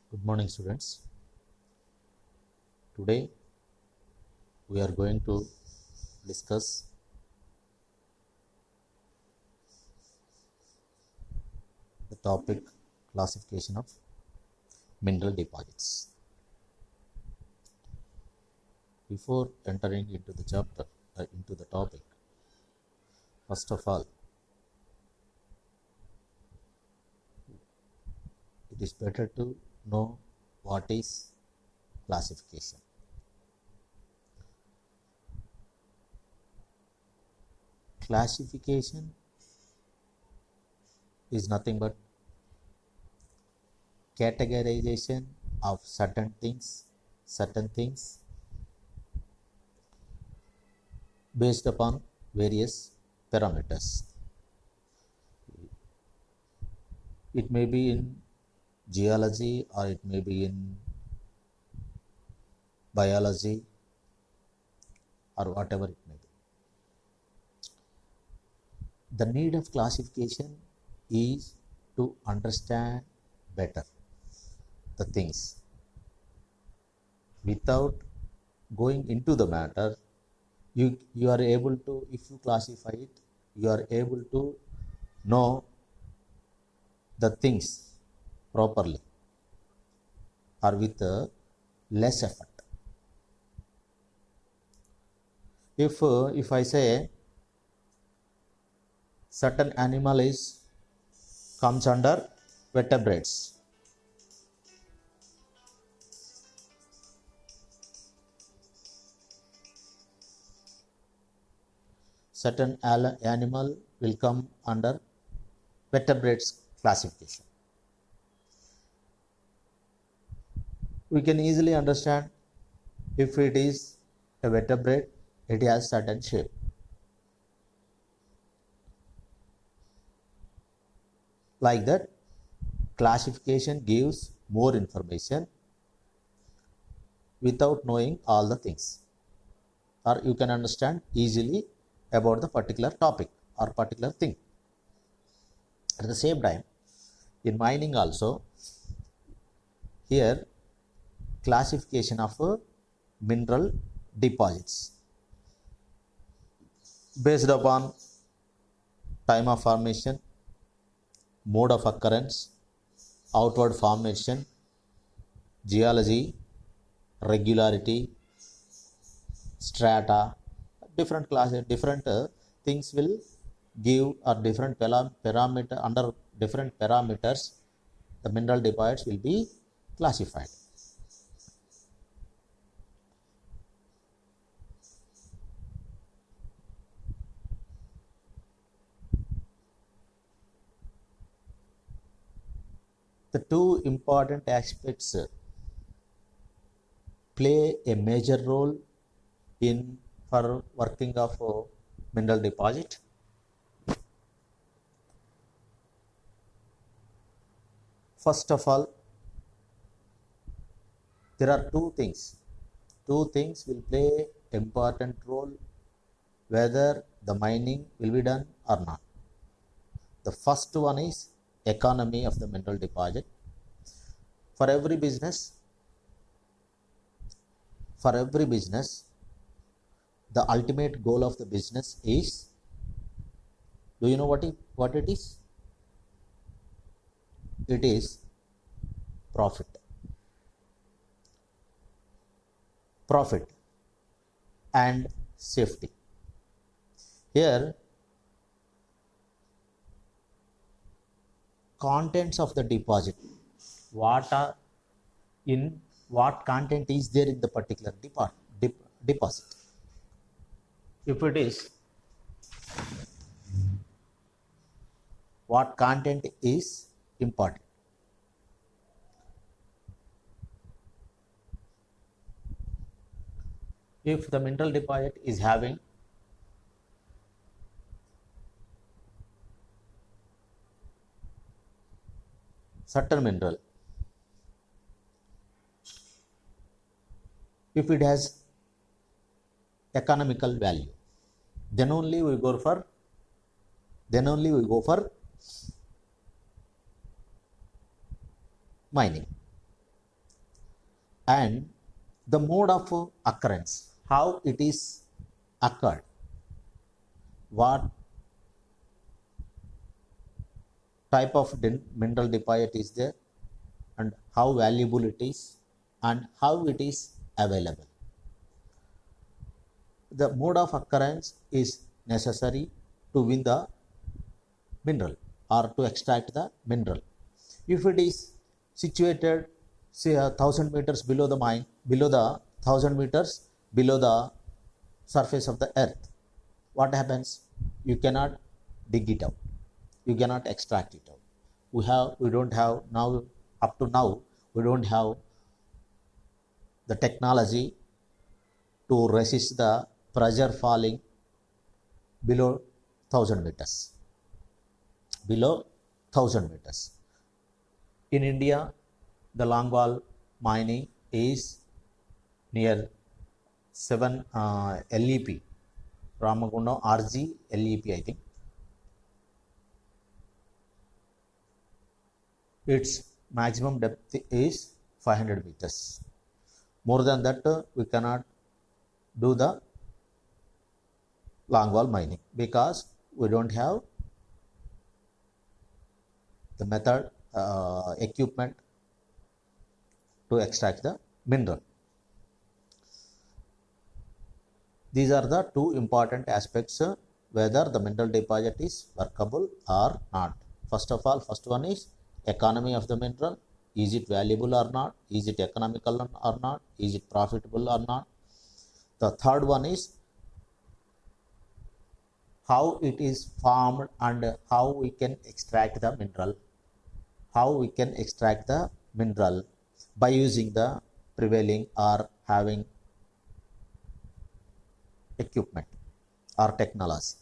Good morning, students. Today we are going to discuss the topic classification of mineral deposits. Before entering into the chapter, into the topic, first of all, it is better to know what is classification. Classification is nothing but categorization of certain things based upon various parameters. It may be in geology or it may be in biology or whatever it may be. The need of classification is to understand better the things. Without going into the matter, you are able to, if you classify it, you are able to know the things properly or with less effort. If I say certain animal comes under vertebrates, certain animal will come under vertebrates classification. We can easily understand if it is a vertebrate, it has certain shape. Like that, classification gives more information without knowing all the things, or you can understand easily about the particular topic or particular thing. At the same time, in mining also, here classification of mineral deposits based upon time of formation, mode of occurrence, outward formation, geology, regularity, strata, different classes, different things will give or different parameter, under different parameters the mineral deposits will be classified. The two important aspects play a major role in for working of mineral deposit. First of all, there are two things. Two things will play important role whether the mining will be done or not. The first one is economy of the mineral deposit. For every business, the ultimate goal of the business is, do you know what it is? It is profit and safety. Here, contents of the deposit, what content is there in the particular deposit. If it is, what content is important. If the mineral deposit is having certain mineral, if it has economical value, then only we go for mining. and the mode of occurrence, how it is occurred, what type of mineral deposit is there, and how valuable it is, and how it is available. The mode of occurrence is necessary to win the mineral or to extract the mineral. If it is situated say 1000 meters below the mine, below the 1000 meters below the surface of the earth, what happens? You cannot dig it out, you cannot extract it out. We don't have now, up to now we don't have the technology to resist the pressure falling below 1000 meters, below 1000 meters. In India, the longwall mining is near 7 LEP, Ramagundam RG LEP, I think. Its maximum depth is 500 meters. More than that, we cannot do the longwall mining because we don't have the method, equipment to extract the mineral. These are the two important aspects whether the mineral deposit is workable or not. First of all, first one is economy of the mineral. Is it valuable or not? Is it economical or not? Is it profitable or not? The third one is how it is formed and how we can extract the mineral. How we can extract the mineral by using the prevailing or having equipment or technology.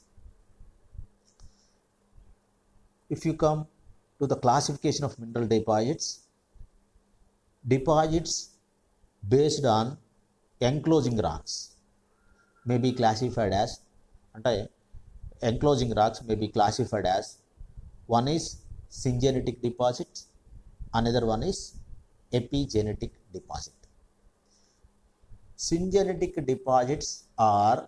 If you come to the classification of mineral deposits, deposits based on enclosing rocks may be classified as, enclosing rocks may be classified as, one is syngenetic deposits, another one is epigenetic deposit. Syngenetic deposits are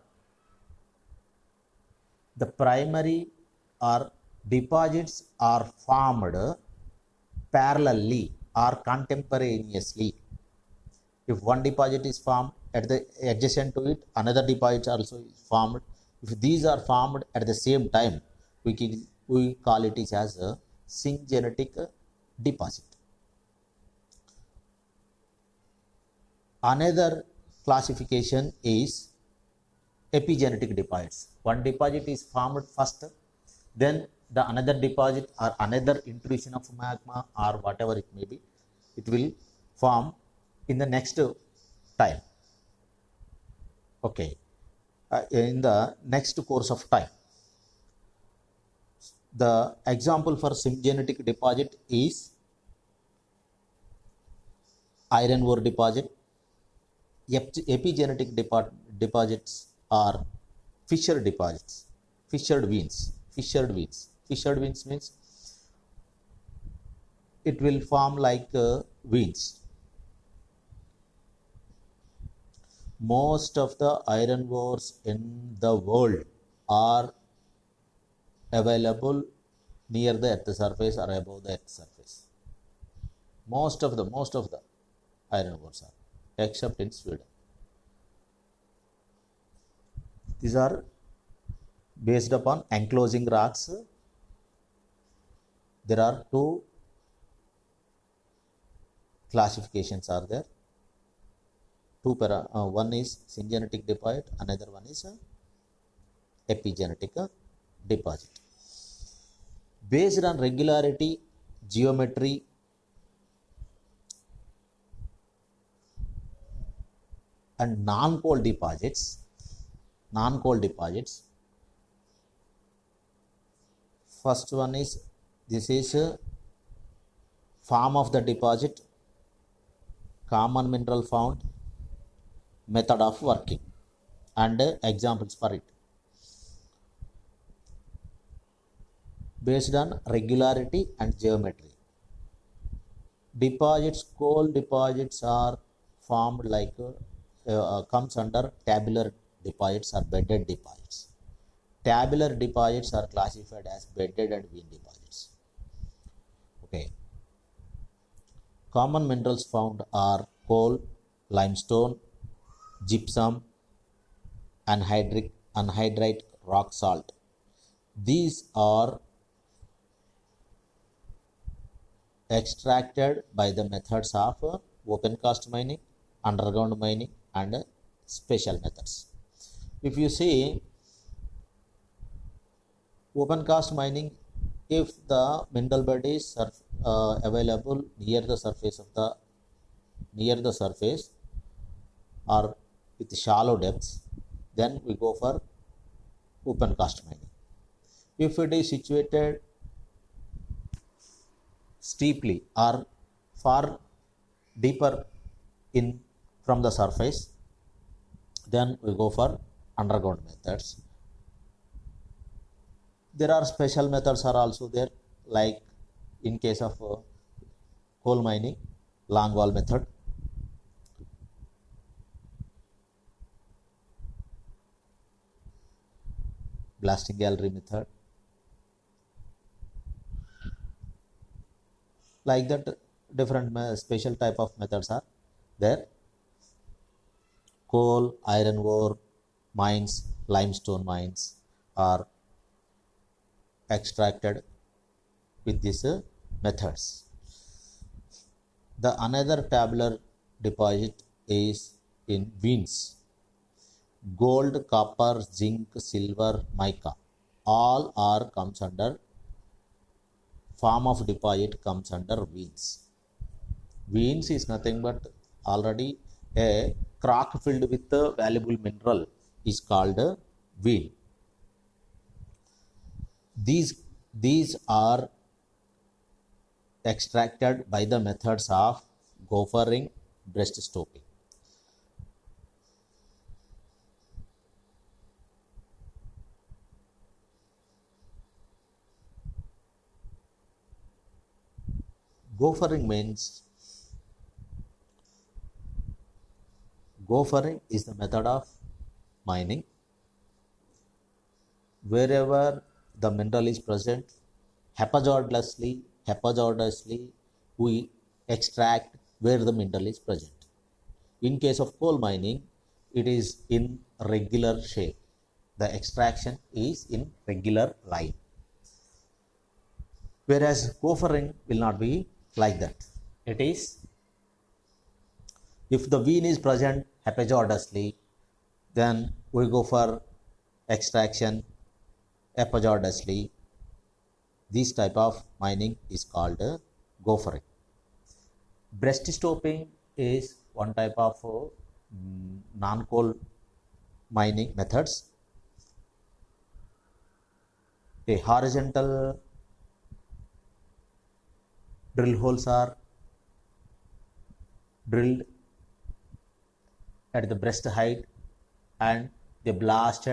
the primary or deposits are formed parallelly or contemporaneously. If one deposit is formed at the adjacent to it, another deposit also is formed. If these are formed at the same time, we call it as a syngenetic deposit. Another classification is epigenetic deposits. One deposit is formed first, then the another deposit or another intrusion of magma or whatever it may be, it will form in the next time. Okay, in the next course of time. The example for syngenetic deposit is iron ore deposit. Epigenetic deposits are fissured deposits, fissured veins. Fissured veins means it will form like veins. Most of the iron ores in the world are available near the earth surface or above the earth surface. Most of the iron ores are, except in Sweden. These are based upon enclosing rocks. There are two classifications are there. One is syngenetic deposit, another one is epigenetic deposit. Based on regularity, geometry, and non-coal deposits, first one is, this is a form of the deposit, common mineral found, method of working, and examples for it. Based on regularity and geometry, coal deposits are formed like comes under tabular deposits or bedded deposits. Tabular deposits are classified as bedded and vein deposits. Okay. Common minerals found are coal, limestone, gypsum, anhydrite rock salt. These are extracted by the methods of open cast mining, underground mining, and special methods. If you see open cast mining, if the mineral bed is available near the surface or with shallow depths, then we go for open cast mining. If it is situated steeply or far deeper in from the surface, then we go for underground methods. There are special methods are also there, like in case of coal mining, longwall method, blasting gallery method. Like that, different special type of methods are there. Coal, iron ore mines, limestone mines are extracted with these methods. The another tabular deposit is in veins. Gold, copper, zinc, silver, mica, all are comes under form of deposit comes under veins. Veins is nothing but already a crack filled with the valuable mineral is called a vein. These are extracted by the methods of gophering, breast stoping. Gophering means gophering is the method of mining wherever the mineral is present. Haphazardly we extract where the mineral is present. In case of coal mining, it is in regular shape. The extraction is in regular line. Whereas gophering will not be like that. It is, if the vein is present haphazardly, then we go for extraction haphazardly. This type of mining is called gophering. Breast stoping is one type of non-coal mining methods. A horizontal drill holes are drilled at the breast height and they blast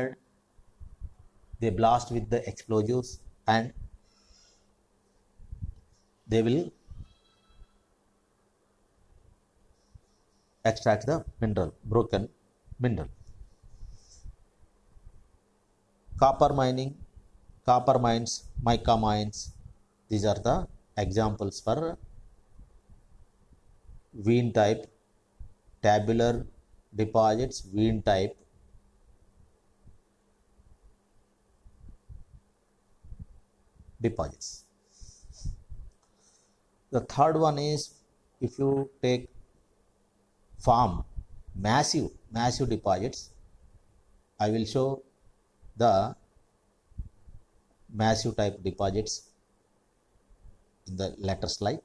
with the explosives and they will extract the mineral, broken mineral. Copper mining, copper mines, mica mines, these are the examples for vein type, tabular deposits, vein type. Deposits. The third one is, if you take farm massive deposits, I will show the massive type deposits in the later slide.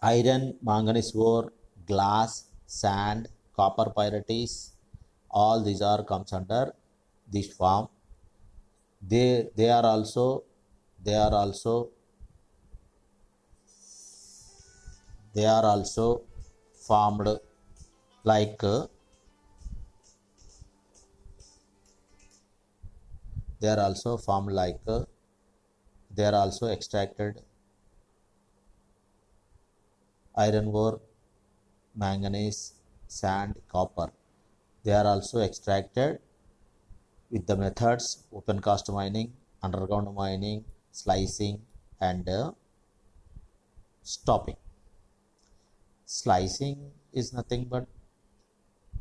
Iron, manganese ore, glass, sand, copper pyrites, all these are comes under this form. They are also formed like they are also extracted iron ore, manganese, sand, copper. They are also extracted with the methods open cast mining, underground mining, slicing, and stopping. Slicing is nothing but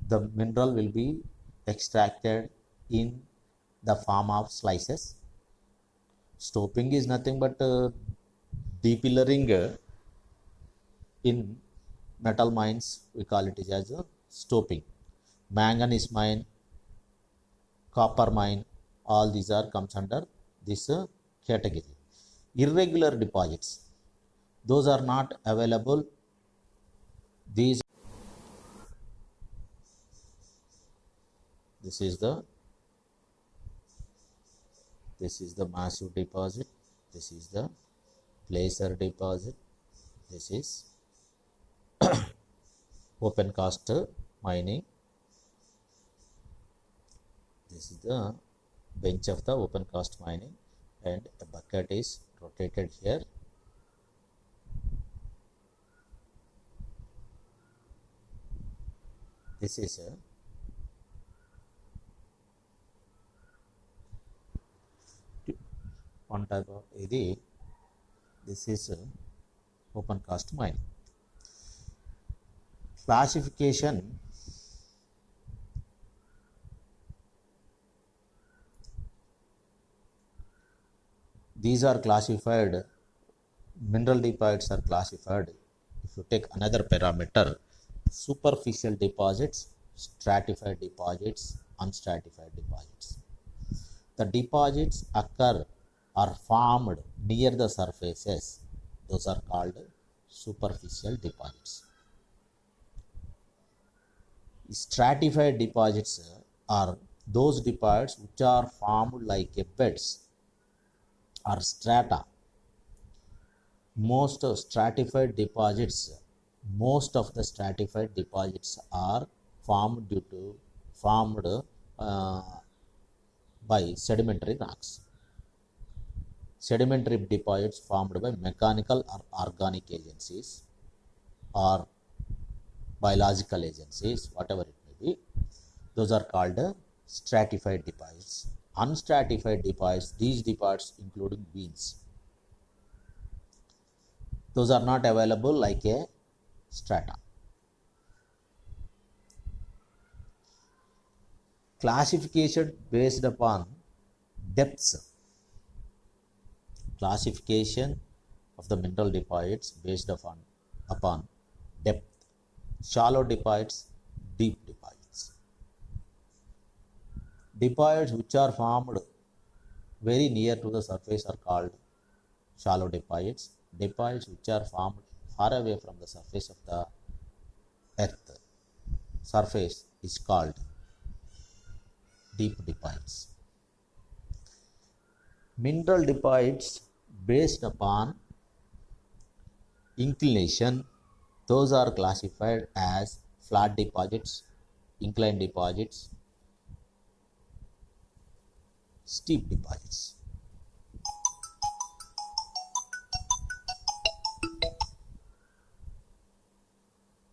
the mineral will be extracted in the form of slices. Stopping is nothing but depillaring in metal mines. We call it as a stopping. Manganese mine, copper mine, all these are comes under this category. Irregular deposits, those are not available. These, this is the massive deposit, this is the placer deposit, this is open cast mining, this is the bench of the open cast mining, and a bucket is rotated here. This is a one type of ఇది. This is a open cast mining. Classification, these are classified, mineral deposits are classified. If you take another parameter, superficial deposits, stratified deposits, unstratified deposits. The deposits occur or formed near the surfaces, those are called superficial deposits. Stratified deposits are those deposits which are formed like a beds or strata. Most of the stratified deposits are formed by sedimentary rocks. Sedimentary deposits formed by mechanical or organic agencies or biological agencies, whatever it may be, those are called stratified deposits. Unstratified deposits, these deposits including veins, those are not available like a strata. Classification based upon depths. Classification of the mineral deposits based upon depth. Shallow deposits, deep deposits. Deposits which are formed very near to the surface are called shallow deposits. Deposits which are formed far away from the surface of the earth surface is called deep deposits. Mineral deposits based upon inclination, those are classified as flat deposits, inclined deposits, steep deposits.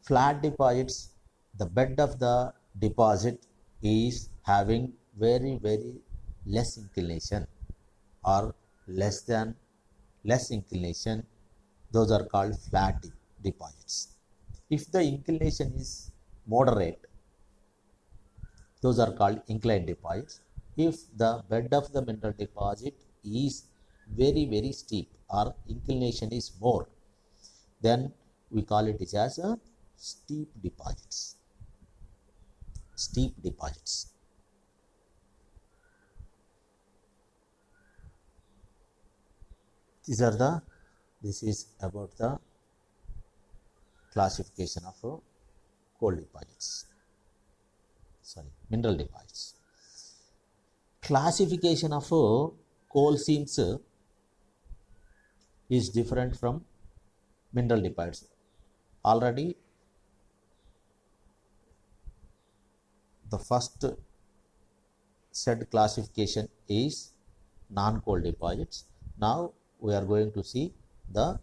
Flat deposits, the bed of the deposit is having very less inclination or less inclination, those are called flat deposits. If the inclination is moderate, those are called inclined deposits. If the bed of the mineral deposit is very steep or inclination is more, then we call it as a steep deposits. Steep deposits. This is about the classification of coal deposits. Mineral deposits. Classification of coal seams is different from mineral deposits. Already the first said classification is non-coal deposits. Now we are going to see the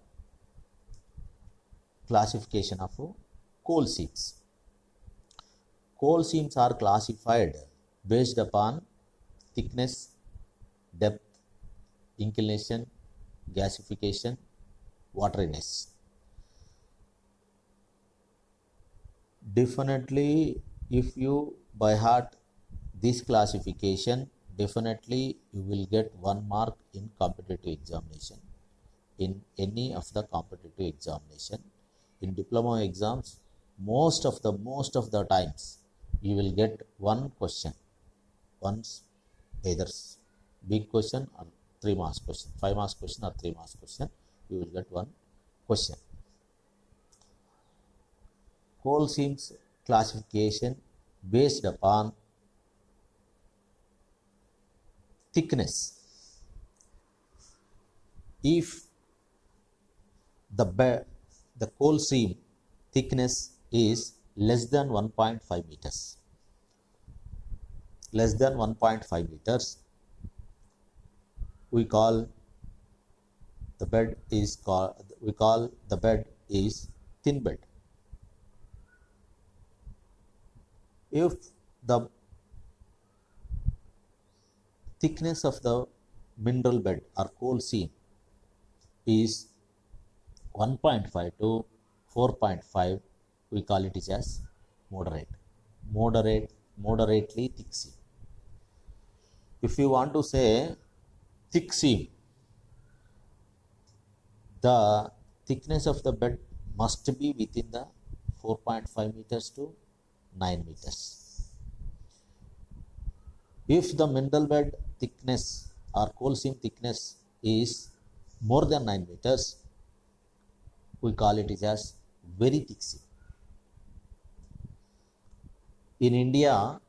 classification of coal seams. Coal seams are classified based upon thickness, depth, inclination, gasification, wateriness. Definitely, if you by heart this classification, definitely you will get 1 mark in competitive examination, in any of the competitive examination. In diploma exams, most of the times you will get one question, once either big question or 3 marks question, 5 marks question or 3 marks question, you will get one question. Coal seams classification based upon thickness. If the coal seam thickness is less than 1.5 meters, we call the bed is thin bed. If the thickness of the mineral bed or coal seam is 1.5 to 4.5, we call it as moderately thick seam. If you want to say thick seam, the thickness of the bed must be within the 4.5 meters to 9 meters. If the mineral bed thickness or coal seam thickness is more than 9 meters, we call it as very thick seam. In India,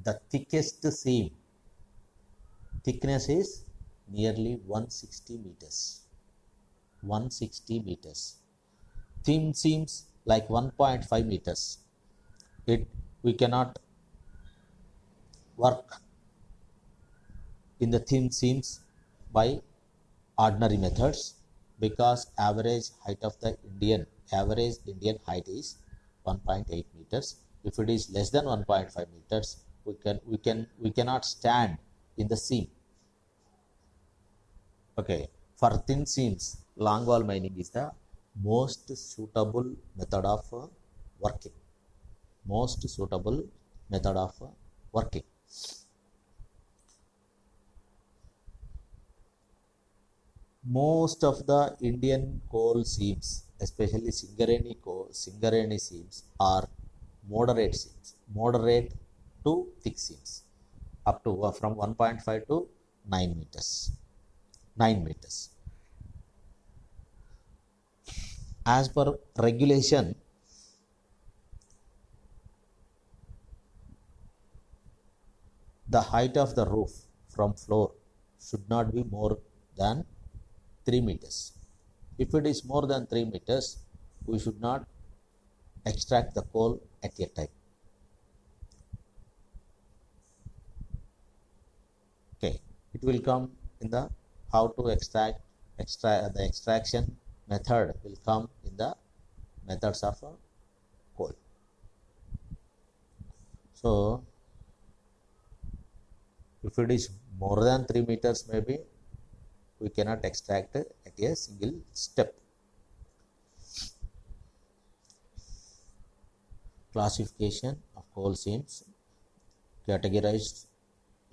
the thickest seam thickness is nearly 160 meters. Thin seams like 1.5 meters, we cannot work in the thin seams by ordinary methods, because average Indian height is 1.8 meters. If it is less than 1.5 meters, we cannot stand in the seam. Okay, for thin seams, longwall mining is the most suitable method of working. Most of the Indian coal seams, especially Singareni seams, are moderate to thick seams, up to from 1.5 to 9 meters. As per regulation, the height of the roof from floor should not be more than 3 meters. If it is more than 3 meters, we should not extract the coal at a time. Okay, it will come in the how to extract the extraction method will come in the methods of coal. So if it is more than 3 meters, maybe we cannot extract at a single step. Classification of coal seams categorized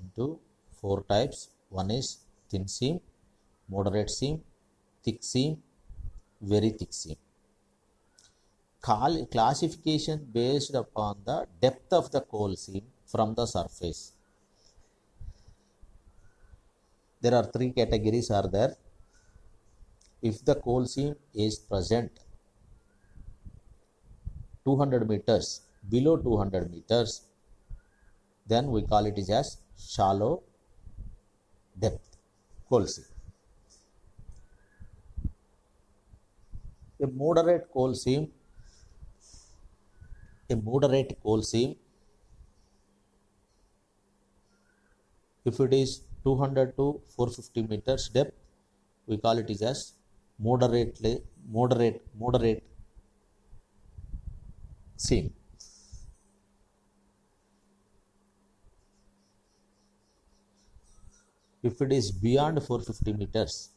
into 4 types. One is thin seam, moderate seam, thick seam, very thick seam. Classification based upon the depth of the coal seam from the surface. There are 3 categories are there. If the coal seam is present 200 meters, below 200 meters, then we call it as shallow depth coal seam. A moderate coal seam, if it is 200 to 450 meters depth, we call it as moderate seam. If it is beyond 450 meters,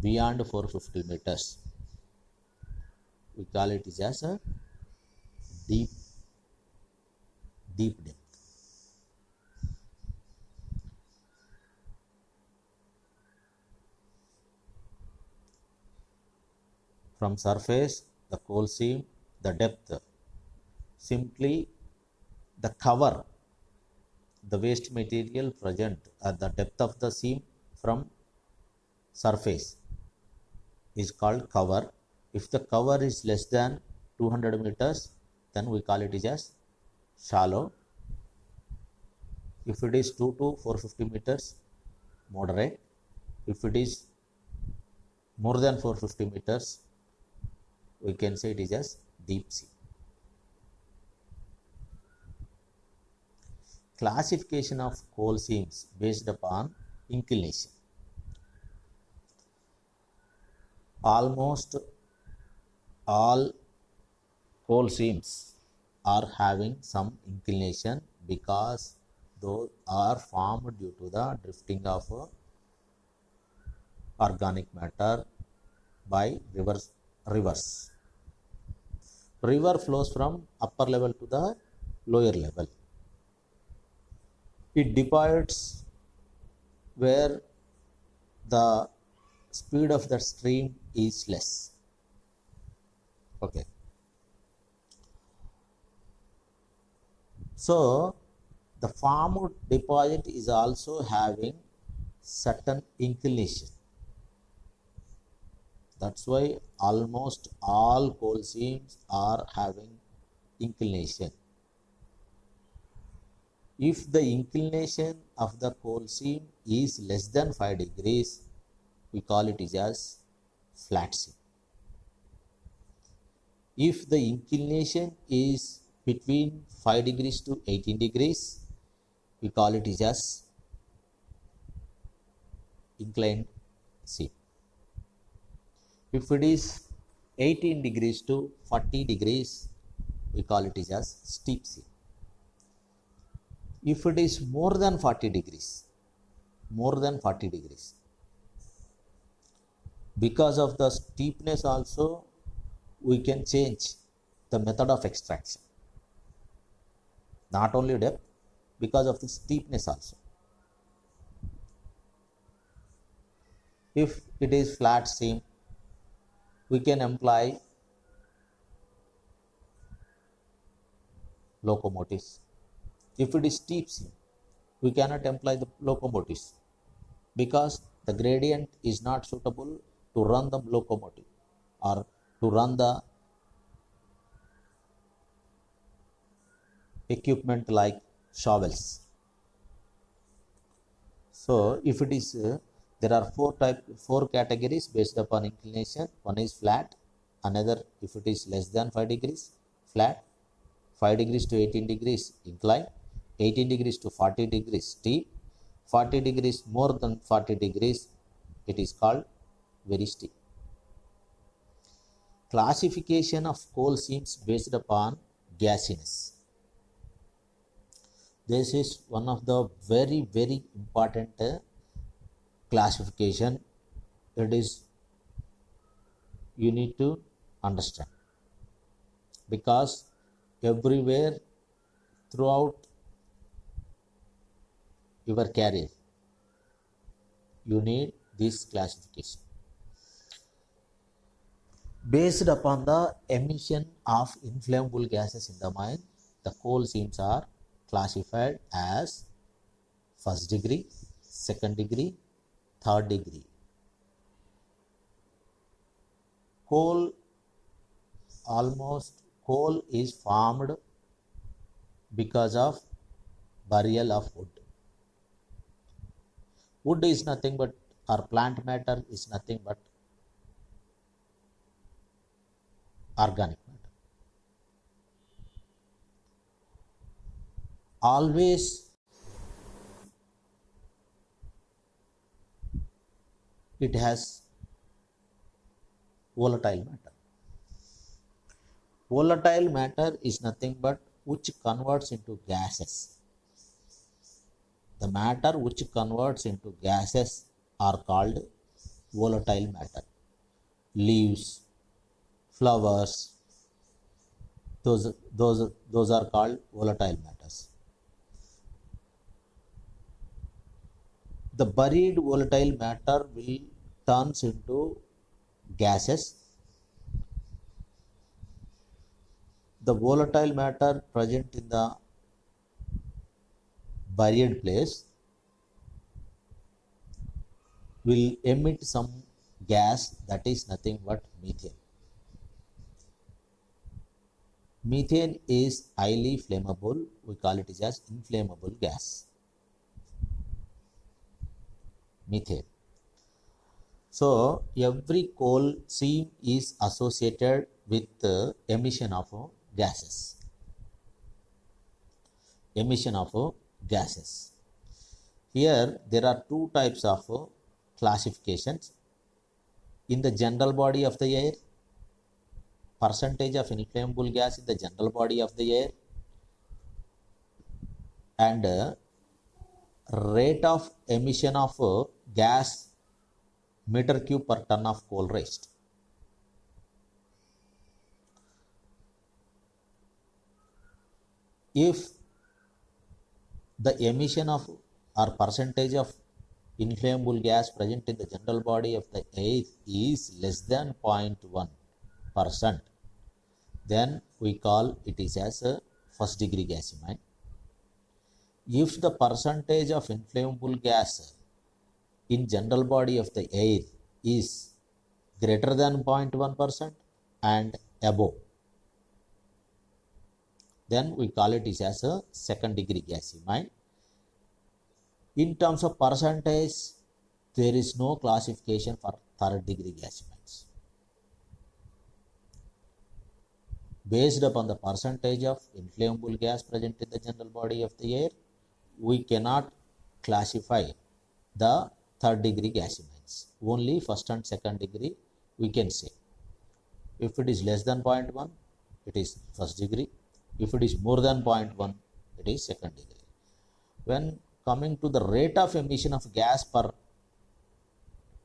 we call it as a deep depth. From surface, the coal seam, the depth, simply the cover, the waste material present at the depth of the seam from surface is called cover. If the cover is less than 200 meters, then we call it as shallow. If it is 2 to 450 meters, moderate. If it is more than 450 meters, we can say it is as deep sea. Classification of coal seams based upon inclination. Almost all coal seams are having some inclination because those are formed due to the drifting of organic matter by rivers. River flows from upper level to the lower level. It departs where the speed of the stream is less. Okay. So the formed deposit is also having certain inclination. That's why almost all coal seams are having inclination. If the inclination of the coal seam is less than 5 degrees, we call it as flat seam. If the inclination is between 5 degrees to 18 degrees, we call it as inclined seam. If it is 18 degrees to 40 degrees, we call it as steep seam. If it is more than 40 degrees, because of the steepness also, we can change the method of extraction. Not only depth, because of the steepness also. If it is flat seam, we can employ locomotives. If it is steep seam, we cannot employ the locomotives because the gradient is not suitable to run the locomotive or to run the equipment like shovels. So if it is there are four categories based upon inclination. One is flat, another if it is less than 5 degrees flat, 5 degrees to 18 degrees inclined, 18 degrees to 40 degrees steep, 40 degrees more than 40 degrees, it is called very steep. Classification of coal seams based upon gassiness. This is one of the very, very important classification. It is you need to understand because everywhere throughout your career you need this classification. Based upon the emission of inflammable gases in the mine, the coal seams are classified as first degree, second degree, third degree. Coal is formed because of burial of wood. Wood is nothing but, or plant matter is nothing but organic matter. Always it has volatile matter. Volatile matter is nothing but which converts into gases. The matter which converts into gases are called volatile matter. Leaves, flowers, those are called volatile matters. The buried volatile matter will turns into gases. The volatile matter present in the buried place will emit some gas that is nothing but methane. Methane is highly flammable. We call it as inflammable gas. Methane. So every coal seam is associated with the emission of gases. Emission of gases. Here there are two types of classifications. In the general body of the air, percentage of inflammable gas in the general body of the air, and rate of emission of gas meter cube per ton of coal raised. If the emission of or percentage of inflammable gas present in the general body of the air is less than 0.1%, then we call it is as a first degree gasimine. If the percentage of inflammable gas in general body of the air is greater than 0.1% and above, then we call it is as a second degree gasimine. In terms of percentage, there is no classification for third degree gasimines. Based upon the percentage of inflammable gas present in the general body of the air, we cannot classify the third degree gasimines. Only first and second degree we can say. If it is less than 0.1, it is first degree. If it is more than 0.1, it is second degree. When coming to the rate of emission of gas per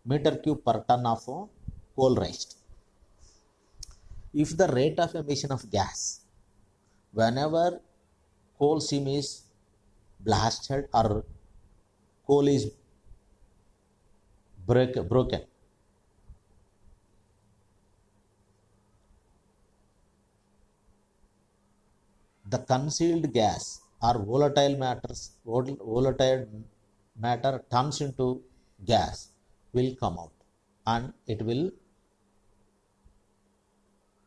meter cube per ton of coal raised. If the rate of emission of gas, whenever coal seam is blasted or coal is broken, the concealed gas or volatile matter turns into gas will come out and it will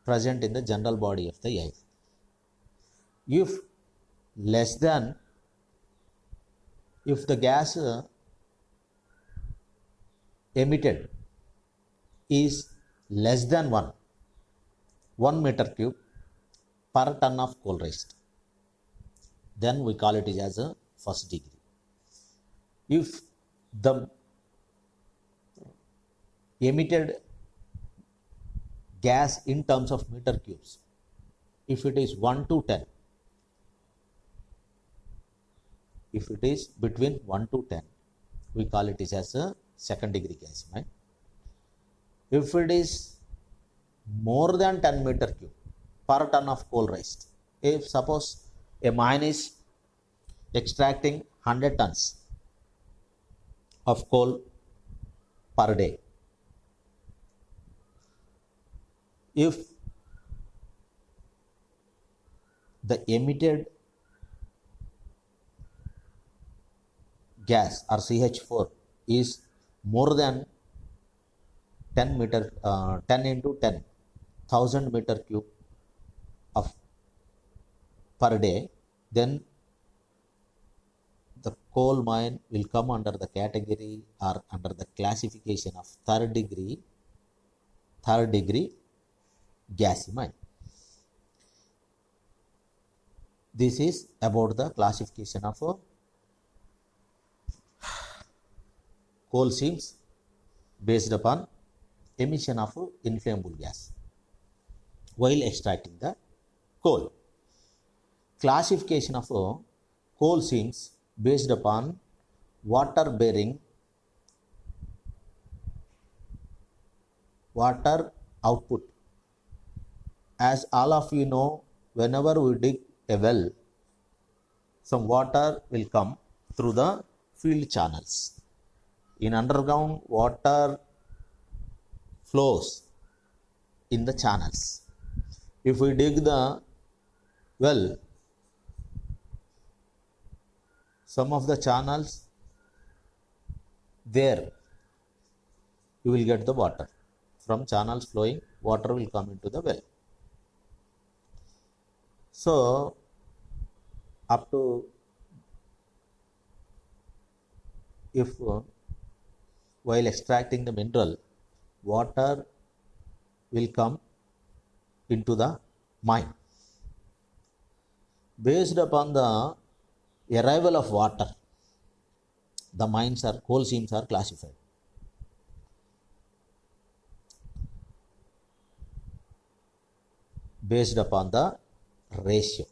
present in the general body of the air. If the gas emitted is less than 1 meter cube per ton of coal raised, then we call it as a first degree. If the emitted gas in terms of meter cubes, if it is 1 to 10, if it is between 1 to 10, we call it as a second degree gasimine. If it is more than 10 meter cube per ton of coal raised, if suppose a mine is extracting 100 tons of coal per day, if the emitted gas or CH4 is more than 10 into 10 1000 meter cube of per day, then the coal mine will come under the category or under the classification of third degree gasimine. This is about the classification of coal seams based upon emission of inflammable gas while extracting the coal. Classification of coal seams based upon water bearing, water output. As all of you know, whenever we dig a well, some water will come through the field channels. In underground, water flows in the channels. If we dig the well, some of the channels there you will get the water. From channels flowing, water will come into the well. So up to, if while extracting the mineral, water will come into the mine. Based upon the arrival of water, the coal seams are classified. Based upon the ratio.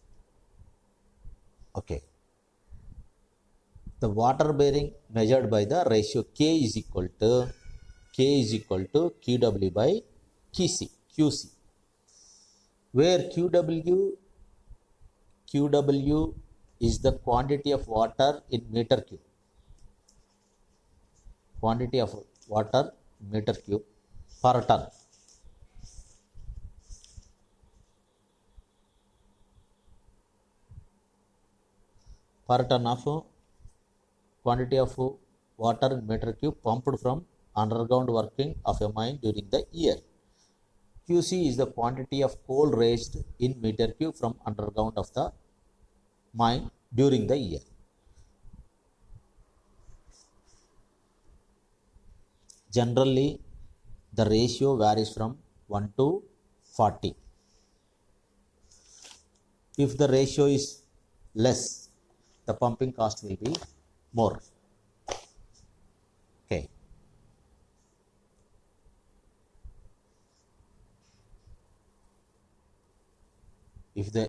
Okay. The water bearing measured by the ratio K is equal to QW by QC, where QW is the quantity of water in meter cube. Quantity of water meter cube per ton. Per ton of quantity of water in meter cube pumped from underground working of a mine during the year. QC is the quantity of coal raised in meter cube from underground of the mine during the year. Generally, the ratio varies from 1 to 40. If the ratio is less, the pumping cost will be more. Okay. If the